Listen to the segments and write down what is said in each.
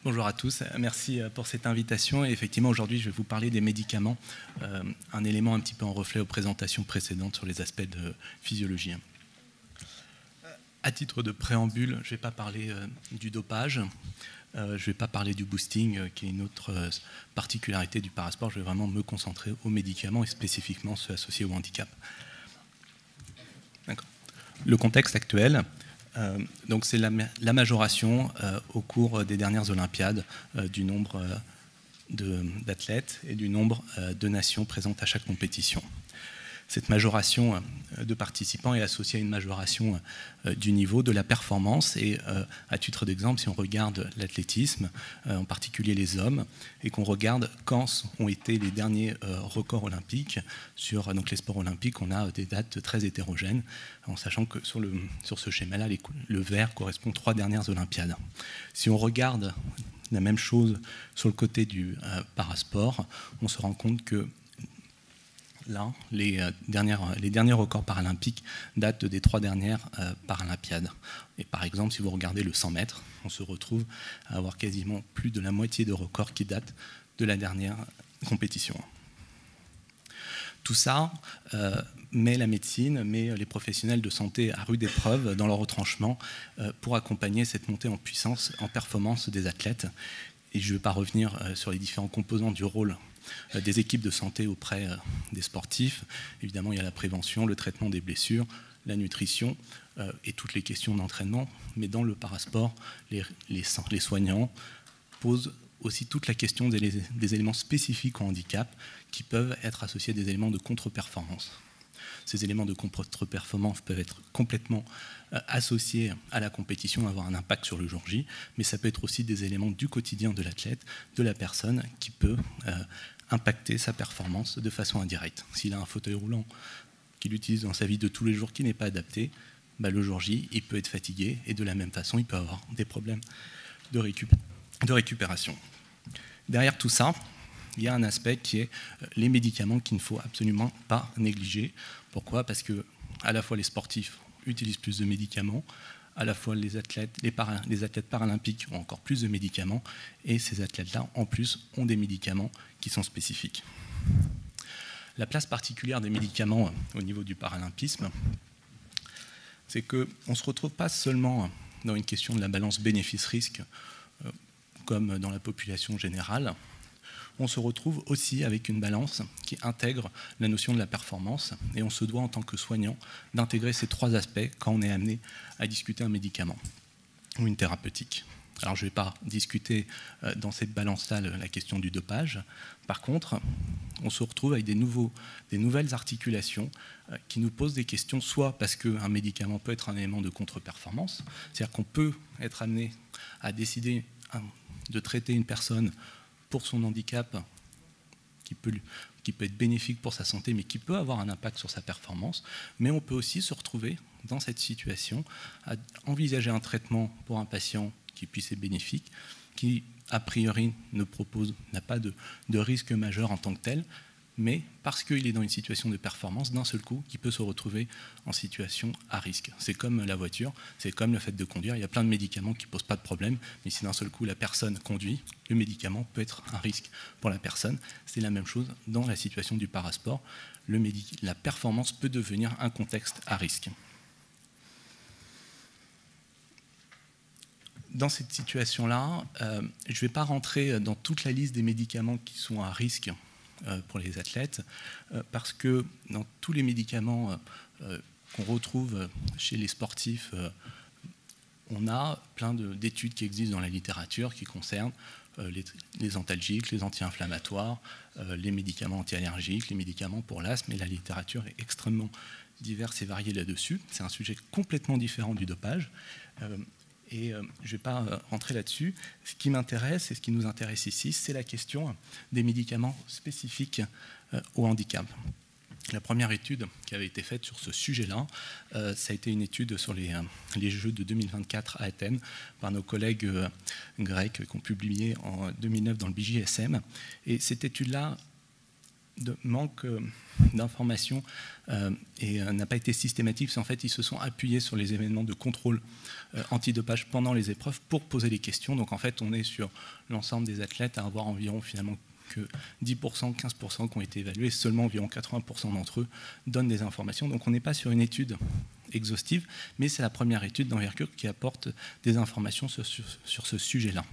Bonjour à tous, merci pour cette invitation. Et effectivement, aujourd'hui, je vais vous parler des médicaments, un élément un petit peu en reflet aux présentations précédentes sur les aspects de physiologie. À titre de préambule, je ne vais pas parler du dopage, je ne vais pas parler du boosting, qui est une autre particularité du parasport. Je vais vraiment me concentrer aux médicaments et spécifiquement ceux associés au handicap. Le contexte actuel, donc c'est la majoration au cours des dernières Olympiades du nombre d'athlètes et du nombre de nations présentes à chaque compétition. Cette majoration de participants est associée à une majoration du niveau, de la performance. Et à titre d'exemple, si on regarde l'athlétisme, en particulier les hommes, et qu'on regarde quand ont été les derniers records olympiques, sur donc les sports olympiques, on a des dates très hétérogènes, en sachant que sur ce schéma-là, le vert correspond aux 3 dernières Olympiades. Si on regarde la même chose sur le côté du parasport, on se rend compte que là, les derniers records paralympiques datent des 3 dernières Paralympiades. Et par exemple, si vous regardez le 100 mètres, on se retrouve à avoir quasiment plus de la moitié de records qui datent de la dernière compétition. Tout ça met la médecine, met les professionnels de santé à rude épreuve dans leur retranchement pour accompagner cette montée en puissance, en performance des athlètes. Et je ne vais pas revenir sur les différents composants du rôle des équipes de santé auprès des sportifs. Évidemment, il y a la prévention, le traitement des blessures, la nutrition et toutes les questions d'entraînement. Mais dans le parasport, les soignants posent aussi toute la question des éléments spécifiques au handicap qui peuvent être associés à des éléments de contre-performance. Ces éléments de contre-performance peuvent être complètement associés à la compétition, avoir un impact sur le jour J, mais ça peut être aussi des éléments du quotidien de l'athlète, de la personne, qui peut impacter sa performance de façon indirecte. S'il a un fauteuil roulant qu'il utilise dans sa vie de tous les jours qui n'est pas adapté, le jour J, il peut être fatigué et de la même façon, il peut avoir des problèmes de récupération. Derrière tout ça, il y a un aspect qui est les médicaments qu'il ne faut absolument pas négliger. Pourquoi ? Parce que à la fois les sportifs utilisent plus de médicaments, à la fois les athlètes paralympiques ont encore plus de médicaments, et ces athlètes-là, en plus, ont des médicaments qui sont spécifiques. La place particulière des médicaments au niveau du paralympisme, c'est qu'on ne se retrouve pas seulement dans une question de la balance bénéfice-risque, comme dans la population générale. On se retrouve aussi avec une balance qui intègre la notion de la performance, et on se doit en tant que soignant d'intégrer ces 3 aspects quand on est amené à discuter un médicament ou une thérapeutique. Alors je ne vais pas discuter dans cette balance-là la question du dopage. Par contre, on se retrouve avec des nouvelles articulations qui nous posent des questions, soit parce qu'un médicament peut être un élément de contre-performance, c'est-à-dire qu'on peut être amené à décider de traiter une personne pour son handicap qui peut être bénéfique pour sa santé, mais qui peut avoir un impact sur sa performance. Mais on peut aussi se retrouver dans cette situation à envisager un traitement pour un patient qui puisse être bénéfique, qui a priori n'a pas de risque majeur en tant que tel, mais parce qu'il est dans une situation de performance, d'un seul coup, il peut se retrouver en situation à risque. C'est comme la voiture, c'est comme le fait de conduire. Il y a plein de médicaments qui ne posent pas de problème, mais si d'un seul coup la personne conduit, le médicament peut être un risque pour la personne. C'est la même chose dans la situation du parasport. La performance peut devenir un contexte à risque. Dans cette situation-là, je ne vais pas rentrer dans toute la liste des médicaments qui sont à risque pour les athlètes, parce que dans tous les médicaments qu'on retrouve chez les sportifs, on a plein d'études qui existent dans la littérature qui concernent les antalgiques, les anti-inflammatoires, les médicaments anti-allergiques, les médicaments pour l'asthme, et la littérature est extrêmement diverse et variée là-dessus. C'est un sujet complètement différent du dopage. Et je ne vais pas rentrer là-dessus. Ce qui m'intéresse et ce qui nous intéresse ici, c'est la question des médicaments spécifiques au handicap. La première étude qui avait été faite sur ce sujet-là, ça a été une étude sur les Jeux de 2024 à Athènes par nos collègues grecs qui ont publié en 2009 dans le BJSM. Et cette étude-là de manque d'informations et n'a pas été systématique. En fait, ils se sont appuyés sur les événements de contrôle antidopage pendant les épreuves pour poser les questions. Donc en fait, on est sur l'ensemble des athlètes à avoir environ finalement que 10%, 15% qui ont été évalués, seulement environ 80% d'entre eux donnent des informations. Donc on n'est pas sur une étude exhaustive, mais c'est la première étude d'envergure qui apporte des informations sur ce sujet-là.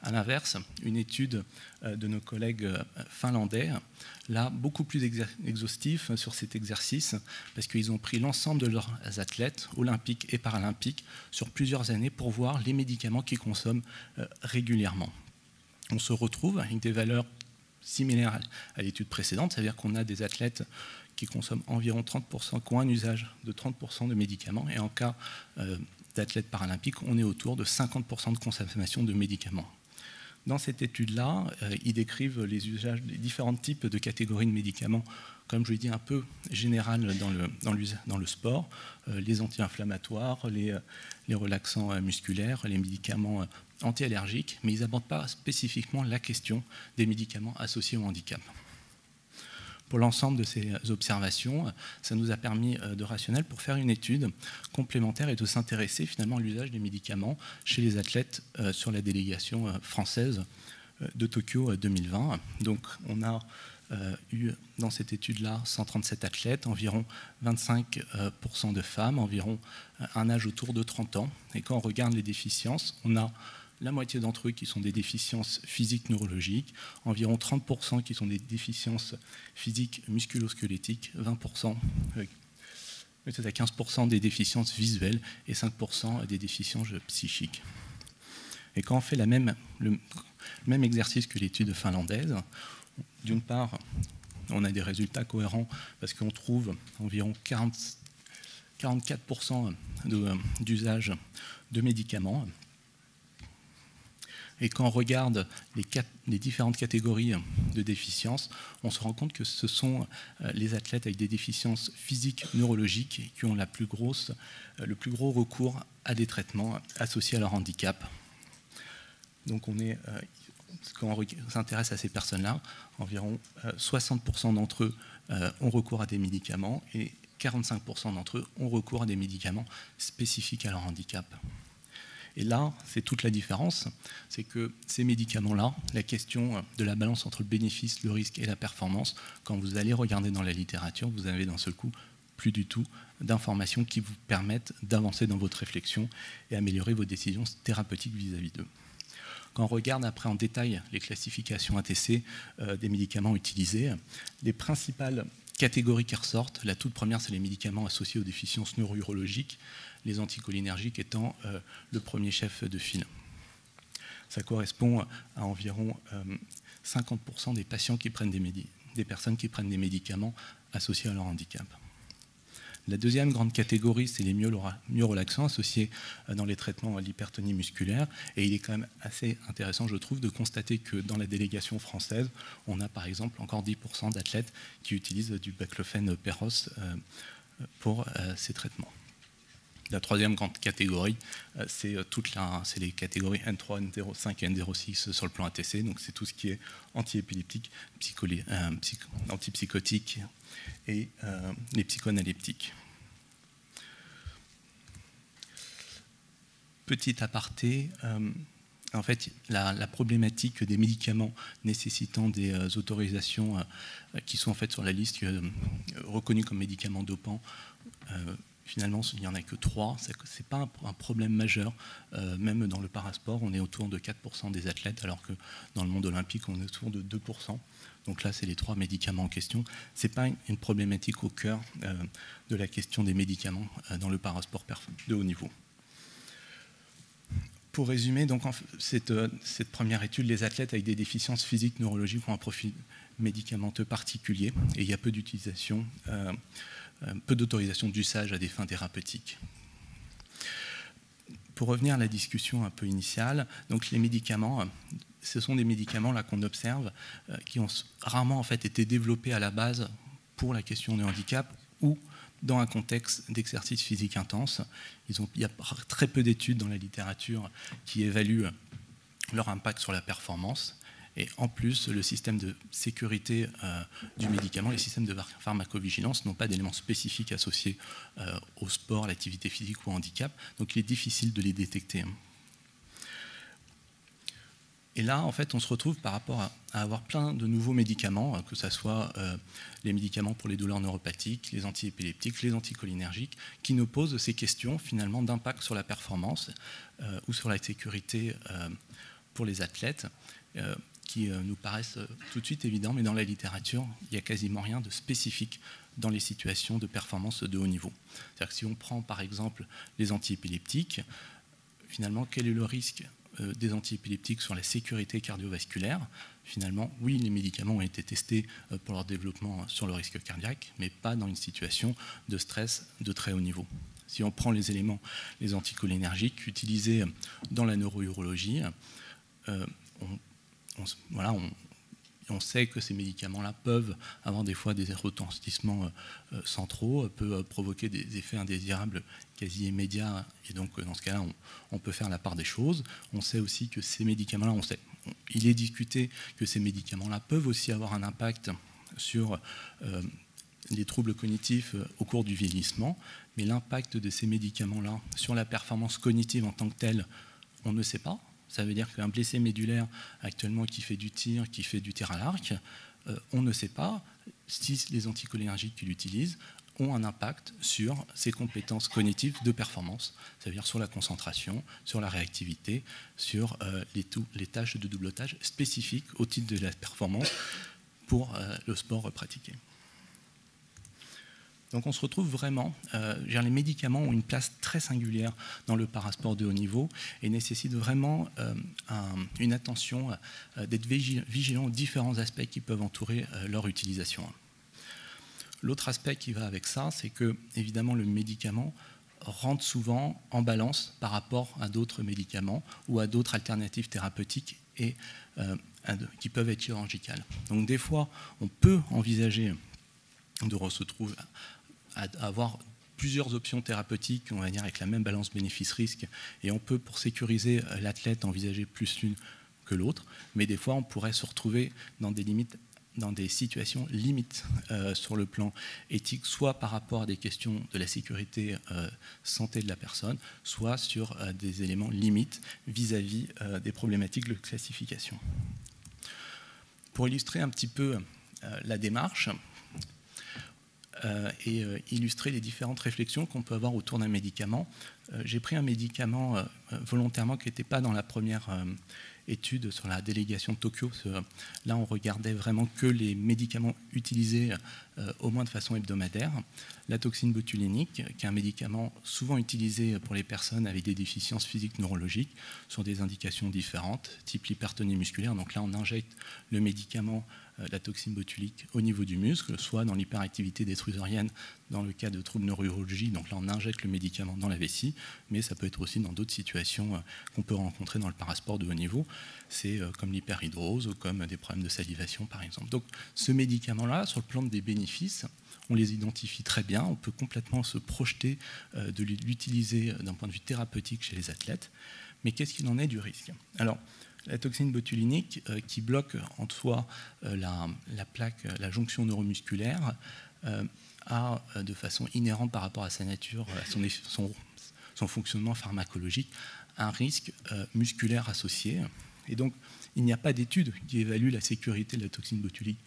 À l'inverse, une étude de nos collègues finlandais, là, beaucoup plus exhaustif sur cet exercice, parce qu'ils ont pris l'ensemble de leurs athlètes, olympiques et paralympiques, sur plusieurs années pour voir les médicaments qu'ils consomment régulièrement. On se retrouve avec des valeurs similaires à l'étude précédente, c'est-à-dire qu'on a des athlètes qui consomment environ 30%, qui ont un usage de 30% de médicaments, et en cas d'athlètes paralympiques, on est autour de 50% de consommation de médicaments. Dans cette étude-là, ils décrivent les usages des différents types de catégories de médicaments, comme je l'ai dit, un peu général dans le sport, les anti-inflammatoires, les relaxants musculaires, les médicaments anti-allergiques, mais ils n'abordent pas spécifiquement la question des médicaments associés au handicap. Pour l'ensemble de ces observations, ça nous a permis de rationnel pour faire une étude complémentaire et de s'intéresser finalement à l'usage des médicaments chez les athlètes sur la délégation française de Tokyo 2020. Donc on a eu dans cette étude-là 137 athlètes, environ 25% de femmes, environ un âge autour de 30 ans. Et quand on regarde les déficiences, on a la moitié d'entre eux qui sont des déficiences physiques neurologiques, environ 30% qui sont des déficiences physiques musculo-squelettiques, 20%, peut-être à 15% des déficiences visuelles et 5% des déficiences psychiques. Et quand on fait le même exercice que l'étude finlandaise, d'une part, on a des résultats cohérents parce qu'on trouve environ 44% d'usage de médicaments. Et quand on regarde les différentes catégories de déficiences, on se rend compte que ce sont les athlètes avec des déficiences physiques neurologiques qui ont le plus gros recours à des traitements associés à leur handicap. Donc quand on s'intéresse à ces personnes-là, environ 60% d'entre eux ont recours à des médicaments et 45% d'entre eux ont recours à des médicaments spécifiques à leur handicap. Et là, c'est toute la différence, c'est que ces médicaments-là, la question de la balance entre le bénéfice, le risque et la performance, quand vous allez regarder dans la littérature, vous avez d'un seul coup plus du tout d'informations qui vous permettent d'avancer dans votre réflexion et améliorer vos décisions thérapeutiques vis-à-vis d'eux. Quand on regarde après en détail les classifications ATC des médicaments utilisés, les principales catégories qui ressortent, la toute première, c'est les médicaments associés aux déficiences neuro-urologiques, les anticholinergiques étant le premier chef de file. Ça correspond à environ 50% des patients qui prennent des personnes qui prennent des médicaments associés à leur handicap. La deuxième grande catégorie, c'est les myorelaxants associés dans les traitements à l'hypertonie musculaire. Et il est quand même assez intéressant, je trouve, de constater que dans la délégation française, on a par exemple encore 10% d'athlètes qui utilisent du baclofène péros pour ces traitements. La troisième grande catégorie, c'est les catégories N3, N05 et N06 sur le plan ATC. Donc c'est tout ce qui est antiépileptique, antipsychotique et les psychoanalyptiques. Petit aparté, en fait, la problématique des médicaments nécessitant des autorisations qui sont en fait sur la liste reconnus comme médicaments dopants, finalement, il n'y en a que 3. Ce n'est pas un problème majeur. Même dans le parasport, on est autour de 4% des athlètes, alors que dans le monde olympique, on est autour de 2%. Donc là, c'est les 3 médicaments en question. Ce n'est pas une problématique au cœur de la question des médicaments dans le parasport de haut niveau. Pour résumer, donc, cette première étude, les athlètes avec des déficiences physiques neurologiques ont un profil médicamenteux particulier et il y a peu d'utilisation, peu d'autorisation d'usage à des fins thérapeutiques. Pour revenir à la discussion un peu initiale, donc les médicaments, ce sont des médicaments là qu'on observe qui ont rarement en fait été développés à la base pour la question du handicap ou dans un contexte d'exercice physique intense. Il y a très peu d'études dans la littérature qui évaluent leur impact sur la performance. Et en plus, le système de sécurité du médicament, les systèmes de pharmacovigilance n'ont pas d'éléments spécifiques associés au sport, l'activité physique ou au handicap, donc il est difficile de les détecter. Et là, en fait, on se retrouve par rapport à avoir plein de nouveaux médicaments, que ce soit les médicaments pour les douleurs neuropathiques, les antiépileptiques, les anticholinergiques, qui nous posent ces questions finalement d'impact sur la performance ou sur la sécurité pour les athlètes, qui nous paraissent tout de suite évidents, mais dans la littérature, il n'y a quasiment rien de spécifique dans les situations de performance de haut niveau. C'est-à-dire que si on prend par exemple les antiépileptiques, finalement, quel est le risque des antiépileptiques sur la sécurité cardiovasculaire? Finalement, oui, les médicaments ont été testés pour leur développement sur le risque cardiaque, mais pas dans une situation de stress de très haut niveau. Si on prend les éléments, les anticholinergiques utilisés dans la neurourologie, on sait que ces médicaments-là peuvent avoir des fois des retentissements centraux, peuvent provoquer des effets indésirables quasi immédiats, et donc dans ce cas-là, on peut faire la part des choses. On sait aussi que ces médicaments-là, il est discuté que ces médicaments-là peuvent aussi avoir un impact sur les troubles cognitifs au cours du vieillissement, mais l'impact de ces médicaments-là sur la performance cognitive en tant que telle, on ne sait pas. Ça veut dire qu'un blessé médulaire actuellement qui fait du tir à l'arc, on ne sait pas si les anticholinergiques qu'il utilise ont un impact sur ses compétences cognitives de performance, c'est-à-dire sur la concentration, sur la réactivité, sur les tâches de doubletage spécifiques au titre de la performance pour le sport pratiqué. Donc on se retrouve vraiment, les médicaments ont une place très singulière dans le parasport de haut niveau et nécessitent vraiment une attention, d'être vigilant aux différents aspects qui peuvent entourer leur utilisation. L'autre aspect qui va avec ça, c'est que évidemment le médicament rentre souvent en balance par rapport à d'autres médicaments ou à d'autres alternatives thérapeutiques et qui peuvent être chirurgicales. Donc des fois, on peut envisager de se retrouver à avoir plusieurs options thérapeutiques, on va dire, avec la même balance bénéfice-risque, et on peut, pour sécuriser l'athlète, envisager plus l'une que l'autre, mais des fois, on pourrait se retrouver dans des limites, dans des situations limites sur le plan éthique, soit par rapport à des questions de la sécurité santé de la personne, soit sur des éléments limites vis-à-vis des problématiques de classification. Pour illustrer un petit peu la démarche, et illustrer les différentes réflexions qu'on peut avoir autour d'un médicament. J'ai pris un médicament volontairement qui n'était pas dans la première étude sur la délégation de Tokyo. Là, on regardait vraiment que les médicaments utilisés au moins de façon hebdomadaire. La toxine botulinique, qui est un médicament souvent utilisé pour les personnes avec des déficiences physiques neurologiques sur des indications différentes, type l'hypertonie musculaire. Donc là, on injecte le médicament, la toxine botulique, au niveau du muscle, soit dans l'hyperactivité détrusorienne dans le cas de troubles neurologiques. Donc là, on injecte le médicament dans la vessie, mais ça peut être aussi dans d'autres situations qu'on peut rencontrer dans le parasport de haut niveau. C'est comme l'hyperhidrose ou comme des problèmes de salivation, par exemple. Donc ce médicament-là, sur le plan des bénéfices, on les identifie très bien, on peut complètement se projeter de l'utiliser d'un point de vue thérapeutique chez les athlètes. Mais qu'est-ce qu'il en est du risque? Alors, la toxine botulinique qui bloque en soi la plaque, la jonction neuromusculaire, a de façon inhérente par rapport à sa nature, à son fonctionnement pharmacologique, un risque musculaire associé. Et donc, il n'y a pas d'étude qui évalue la sécurité de la toxine botulique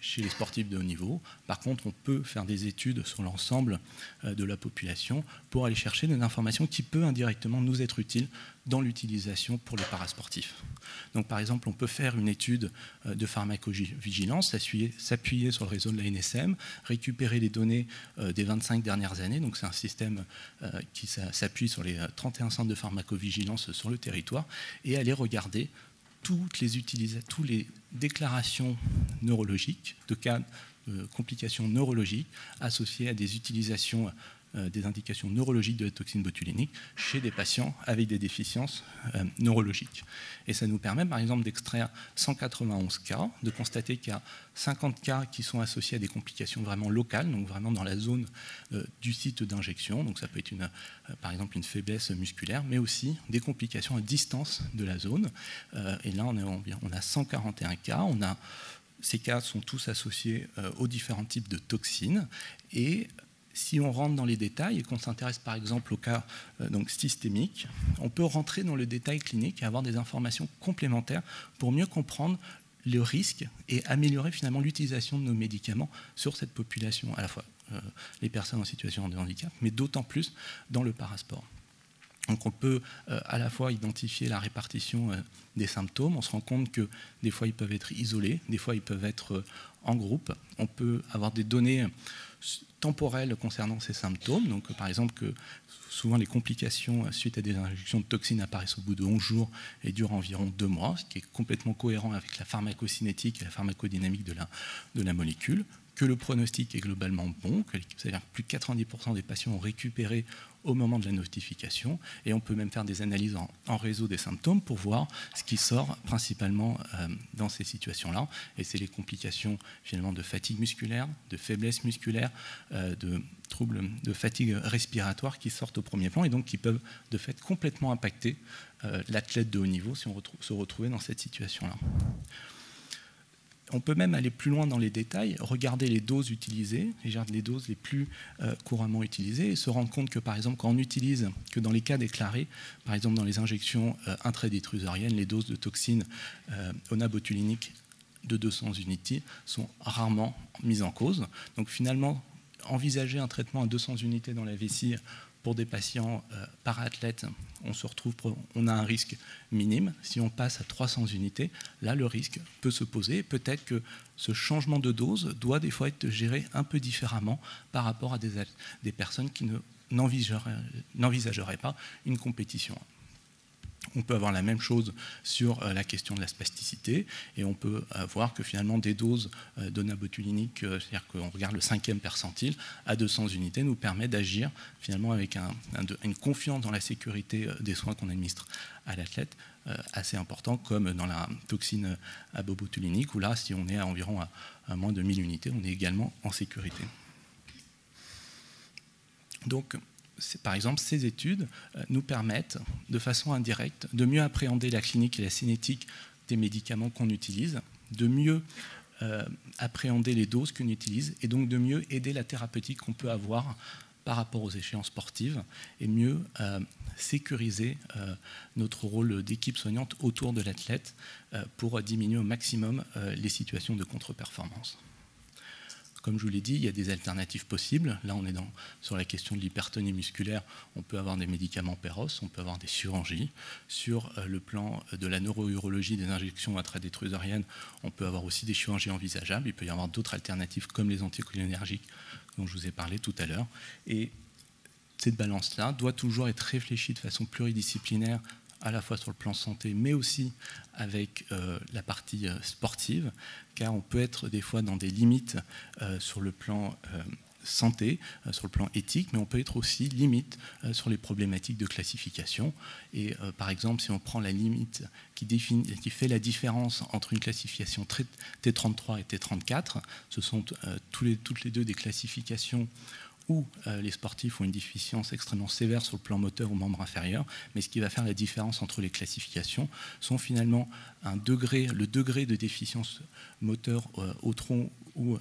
chez les sportifs de haut niveau. Par contre, on peut faire des études sur l'ensemble de la population pour aller chercher des informations qui peuvent indirectement nous être utiles dans l'utilisation pour les parasportifs. Donc, par exemple, on peut faire une étude de pharmacovigilance, s'appuyer sur le réseau de la NSM, récupérer les données des 25 dernières années. Donc, c'est un système qui s'appuie sur les 31 centres de pharmacovigilance sur le territoire et aller regarder toutes les déclarations neurologiques de cas de complications neurologiques associées à des utilisations des indications neurologiques de la toxine botulinique chez des patients avec des déficiences neurologiques. Et ça nous permet par exemple d'extraire 191 cas, de constater qu'il y a 50 cas qui sont associés à des complications vraiment locales, donc vraiment dans la zone du site d'injection. Donc ça peut être par exemple une faiblesse musculaire, mais aussi des complications à distance de la zone. Et là, on a 141 cas. Ces cas sont tous associés aux différents types de toxines. Et si on rentre dans les détails et qu'on s'intéresse par exemple au cas systémique, on peut rentrer dans le détail clinique et avoir des informations complémentaires pour mieux comprendre le risque et améliorer finalement l'utilisation de nos médicaments sur cette population, à la fois les personnes en situation de handicap, mais d'autant plus dans le parasport. Donc on peut à la fois identifier la répartition des symptômes, on se rend compte que des fois ils peuvent être isolés, des fois ils peuvent être en groupe, on peut avoir des données temporelles concernant ces symptômes, donc par exemple que souvent les complications suite à des injections de toxines apparaissent au bout de 11 jours et durent environ 2 mois, ce qui est complètement cohérent avec la pharmacocinétique et la pharmacodynamique de la molécule, que le pronostic est globalement bon, c'est-à-dire que plus de 90% des patients ont récupéré au moment de la notification, et on peut même faire des analyses en réseau des symptômes pour voir ce qui sort principalement dans ces situations-là, et c'est les complications finalement de fatigue musculaire, de faiblesse musculaire, de troubles de fatigue respiratoire qui sortent au premier plan et donc qui peuvent de fait complètement impacter l'athlète de haut niveau si on se retrouvait dans cette situation-là. On peut même aller plus loin dans les détails, regarder les doses utilisées, les doses les plus couramment utilisées, et se rendre compte que, par exemple, quand on utilise, que dans les cas déclarés, par exemple dans les injections intradétrusoriennes, les doses de toxines onabotuliniques de 200 unités sont rarement mises en cause. Donc finalement, envisager un traitement à 200 unités dans la vessie pour des patients para-athlètes, on a un risque minime. Si on passe à 300 unités, là, le risque peut se poser. Peut-être que ce changement de dose doit des fois être géré un peu différemment par rapport à des personnes qui n'envisageraient pas une compétition. On peut avoir la même chose sur la question de la spasticité et on peut voir que finalement des doses d'onabotulinique, c'est-à-dire qu'on regarde le 5e percentile à 200 unités, nous permet d'agir finalement avec une confiance dans la sécurité des soins qu'on administre à l'athlète assez important, comme dans la toxine abobotulinique où là, si on est à environ à moins de 1000 unités, on est également en sécurité. Donc, par exemple, ces études nous permettent, de façon indirecte, de mieux appréhender la clinique et la cinétique des médicaments qu'on utilise, de mieux appréhender les doses qu'on utilise, et donc de mieux aider la thérapeutique qu'on peut avoir par rapport aux échéances sportives, et mieux sécuriser notre rôle d'équipe soignante autour de l'athlète pour diminuer au maximum les situations de contre-performance. Comme je vous l'ai dit, il y a des alternatives possibles. Là, on est sur la question de l'hypertonie musculaire. On peut avoir des médicaments péros, on peut avoir des chirurgies. Sur le plan de la neurourologie, des injections intradétrusoriennes, on peut avoir aussi des chirurgies envisageables. Il peut y avoir d'autres alternatives comme les anticholinergiques dont je vous ai parlé tout à l'heure. Et cette balance-là doit toujours être réfléchie de façon pluridisciplinaire, à la fois sur le plan santé, mais aussi avec la partie sportive, car on peut être des fois dans des limites sur le plan santé, sur le plan éthique, mais on peut être aussi limite sur les problématiques de classification. Et par exemple, si on prend la limite qui fait la différence entre une classification T33 et T34, ce sont toutes les deux des classifications où les sportifs ont une déficience extrêmement sévère sur le plan moteur ou membre inférieur, mais ce qui va faire la différence entre les classifications sont finalement le degré de déficience moteur au tronc ou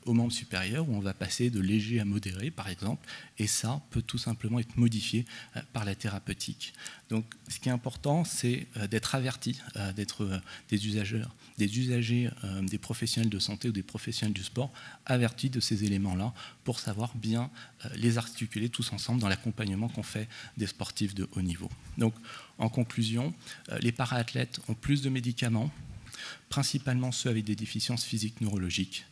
au membre supérieur, où on va passer de léger à modéré, par exemple, et ça peut tout simplement être modifié par la thérapeutique. Donc, ce qui est important, c'est d'être averti, d'être des usagers, des professionnels de santé ou des professionnels du sport, avertis de ces éléments-là pour savoir bien les articuler tous ensemble dans l'accompagnement qu'on fait des sportifs de haut niveau. Donc, en conclusion, les para-athlètes ont plus de médicaments, principalement ceux avec des déficiences physiques neurologiques.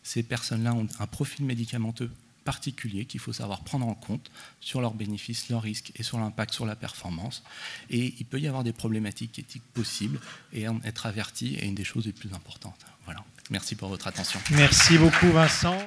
Ces personnes-là ont un profil médicamenteux particulier qu'il faut savoir prendre en compte sur leurs bénéfices, leurs risques et sur l'impact sur la performance. Et il peut y avoir des problématiques éthiques possibles et être averti est une des choses les plus importantes. Voilà. Merci pour votre attention. Merci beaucoup Vincent.